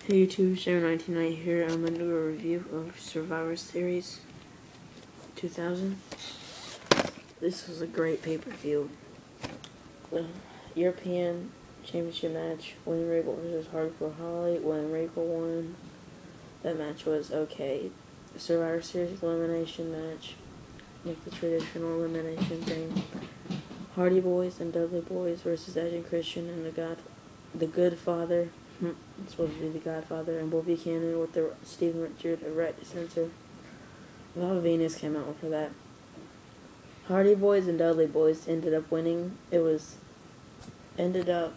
Hey YouTube, Sharon1990 here. I'm going to do a review of Survivor Series 2000. This was a great pay-per-view. The European Championship match, William Regal versus Hardcore Holly. William Regal won. That match was okay. The Survivor Series elimination match, like the traditional elimination thing. Hardy Boys and Dudley Boys versus Edge and Christian and the Good Father. It's supposed to be the Godfather, and Bull Buchanan with the Steven Richard, a right censor. Val Venus came out for that. Hardy Boys and Dudley Boys ended up winning. Ended up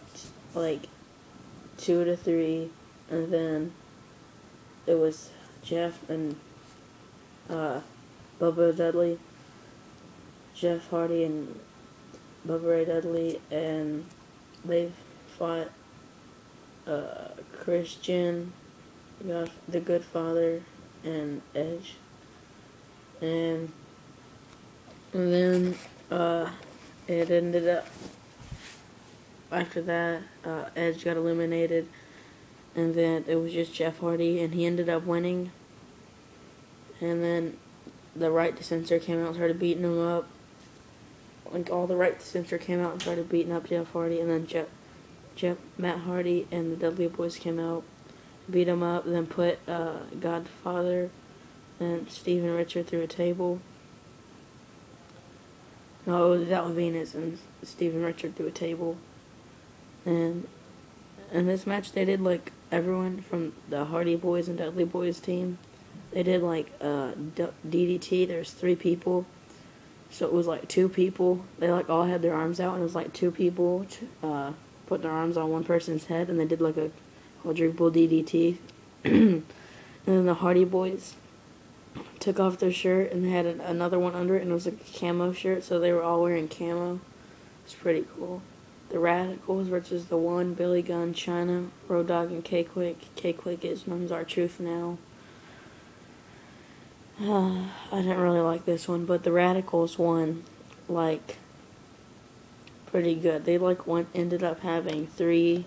like 2-3, and then it was Jeff and Bubba Dudley, Jeff Hardy and Bubba Ray Dudley, and they fought Christian, the Good Father, and Edge. And then it ended up, after that, Edge got eliminated, and then it was just Jeff Hardy, and he ended up winning. And then the right to censor came out and started beating him up. Like, all the right to censor came out and started beating up Jeff Hardy, and then Matt Hardy and the Dudley Boys came out, beat him up, then put Godfather and Steven Richard through a table. No, it was Val Venus and Steven Richard through a table. And in this match, they did like everyone from the Hardy Boys and Dudley Boys team. They did like DDT. There's 3 people. So it was like 2 people. They like all had their arms out, and it was like 2 people put their arms on one person's head, and they did like a quadruple DDT. And then the Hardy Boys took off their shirt, and they had another one under it, and it was a camo shirt, so they were all wearing camo. It's pretty cool. The Radicals versus the One, Billy Gunn, China, Road Dogg, and K-Quick. K-Quick is known as R-Truth now. I didn't really like this one, but the Radicals won, like, pretty good. They, like, ended up having 3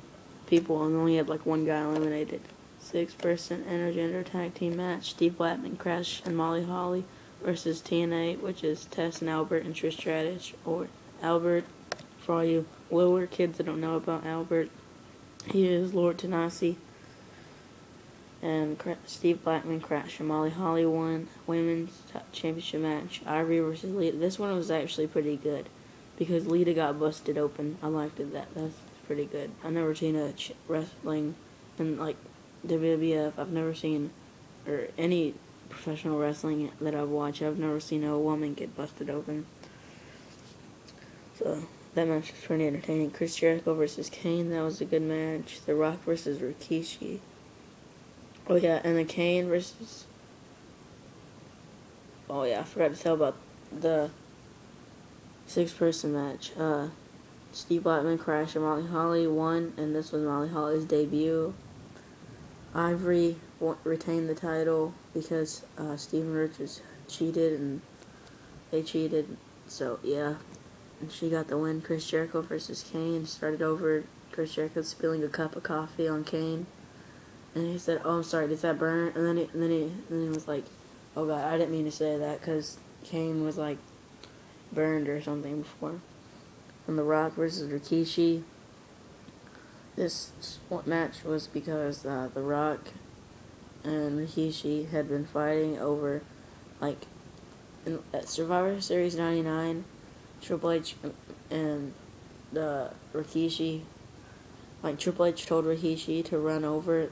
people and only had, like, 1 guy eliminated. 6-person intergender tag team match, Steve Blackman, Crash, and Molly Holly versus TNA, which is Tess and Albert and Trish Stratus, or Albert, for all you littler kids that don't know about Albert. He is Lord Tanasi. And Steve Blackman, Crash, and Molly Holly won women's championship match. Ivory versus Lita. This one was actually pretty good because Lita got busted open. I liked it. That's pretty good. I've never seen a wrestling and like WWF. I've never seen, or any professional wrestling that I've watched, I've never seen a woman get busted open. So that match was pretty entertaining. Chris Jericho versus Kane. That was a good match. The Rock versus Rikishi. Oh yeah, and the Kane versus... Oh yeah, I forgot to tell about the 6-person match. Steve Blackman, Crash, and Molly Holly won, and this was Molly Holly's debut. Ivory retained the title because Steven Richards cheated, and they cheated, so yeah. And she got the win. Chris Jericho versus Kane started over. Chris Jericho spilling a cup of coffee on Kane. And he said, "Oh, I'm sorry, did that burn?" And then he was like, "Oh God, I didn't mean to say that," because Kane was like burned or something before. And The Rock versus Rikishi. This match was because The Rock and Rikishi had been fighting over, like, at Survivor Series 99, Triple H and the Rikishi. Like, Triple H told Rikishi to run over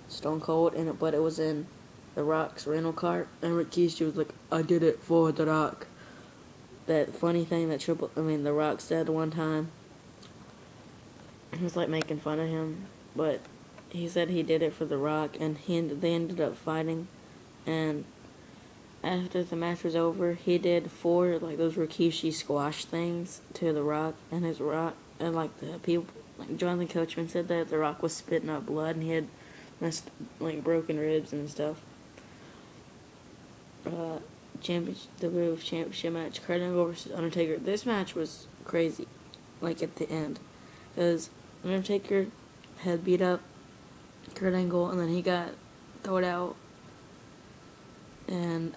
Stone Cold, but it was in The Rock's rental car, and Rikishi was like, "I did it for The Rock." That funny thing that The Rock said one time. He was like making fun of him, but he said he did it for The Rock, and they ended up fighting. And after the match was over, he did 4 like those Rikishi squash things to The Rock, and like the people. Like Jonathan Coachman said that The Rock was spitting up blood, and he had like broken ribs and stuff. Championship match, Kurt Angle versus Undertaker. This match was crazy, like at the end, because Undertaker had beat up Kurt Angle, and then he got thrown out, and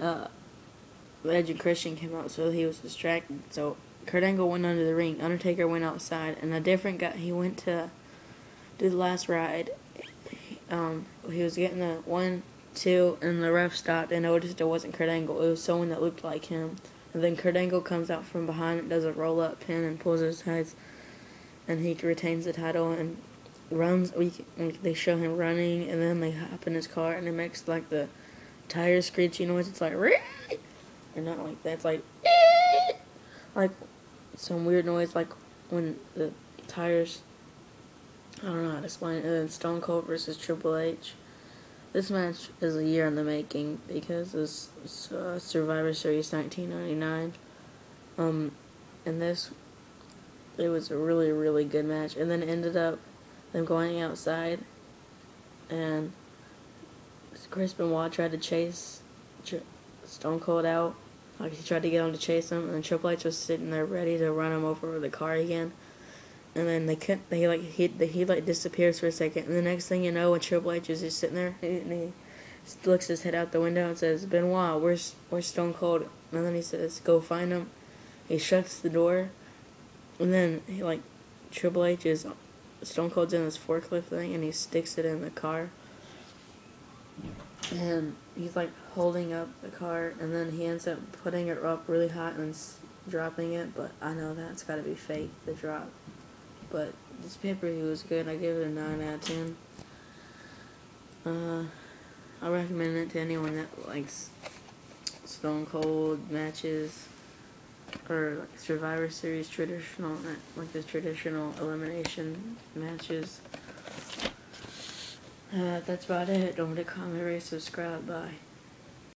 Edge and Christian came out, so he was distracted. So Kurt Angle went under the ring. Undertaker went outside, and a different guy. He went to do the last ride. He was getting the 1, 2, and the ref stopped and noticed it wasn't Kurt Angle. It was someone that looked like him. And then Kurt Angle comes out from behind and does a roll-up pin and pulls his sides, and he retains the title and runs. They show him running, and then they hop in his car, and it makes like the tire screeching noise. It's like, or not like that. It's like some weird noise, like when the tires. I don't know how to explain it. And then Stone Cold versus Triple H. This match is a year in the making because it's Survivor Series 1999. And it was a really, really good match. And then it ended up them going outside, and Chris Benoit tried to chase Stone Cold out. Like, he tried to get him to chase him, and Triple H was sitting there ready to run him over with the car again. And then he disappears for a second, and the next thing you know, when Triple H is just sitting there, and he looks his head out the window and says, "Benoit, where's Stone Cold?" And then he says, "Go find him." He shuts the door, and then Triple H is Stone Cold's in this forklift thing, and he sticks it in the car, and he's holding up the car, and then he ends up putting it up really hot and dropping it. But I know that's got to be fake, the drop. But this pay-per-view was good. I give it a 9 out of 10. I recommend it to anyone that likes Stone Cold matches or Survivor Series traditional, the traditional elimination matches. That's about it. Don't forget to comment, rate, subscribe. Bye.